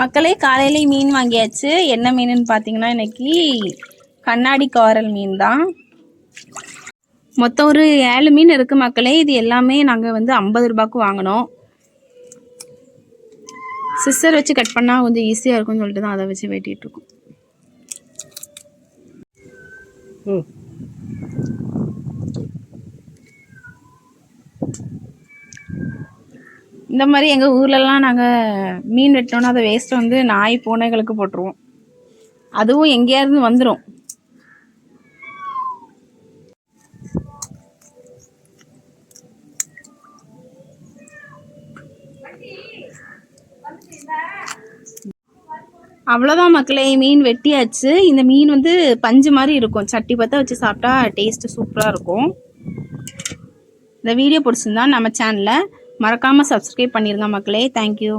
மக்களே காலையிலே மீன் வாங்கியாச்சு. என்ன மீனுன்னு பார்த்தீங்கன்னா இன்னைக்கு கண்ணாடி காரல் மீன் தான். மொத்தம் ஒரு 7 மீன் இருக்கு மக்களே. இது எல்லாமே நாங்கள் வந்து 50 ரூபாய்க்கு வாங்கினோம். சிஸ்டர் வச்சு கட் பண்ணால் கொஞ்சம் ஈஸியாக இருக்கும்னு சொல்லிட்டு தான் அதை வச்சு வெட்டிட்டு இருக்கோம். இந்த மாதிரி எங்கள் ஊர்லலாம் நாங்கள் மீன் வெட்டினோன்னா அதை வேஸ்ட்டை வந்து நாய் பூனைகளுக்கு போட்டுருவோம். அதுவும் எங்கேயாருந்து வந்துடும். அவ்வளோதான் மக்களே, மீன் வெட்டியாச்சு. இந்த மீன் வந்து பஞ்சு மாதிரி இருக்கும். சட்டி பற்ற வச்சு சாப்பிட்டா டேஸ்ட்டு சூப்பராக இருக்கும். இந்த வீடியோ பிடிச்சிருந்தா நம்ம சேனலை மறக்காமல் சப்ஸ்கிரைப் பண்ணிடுங்க மக்களே. தேங்க்யூ.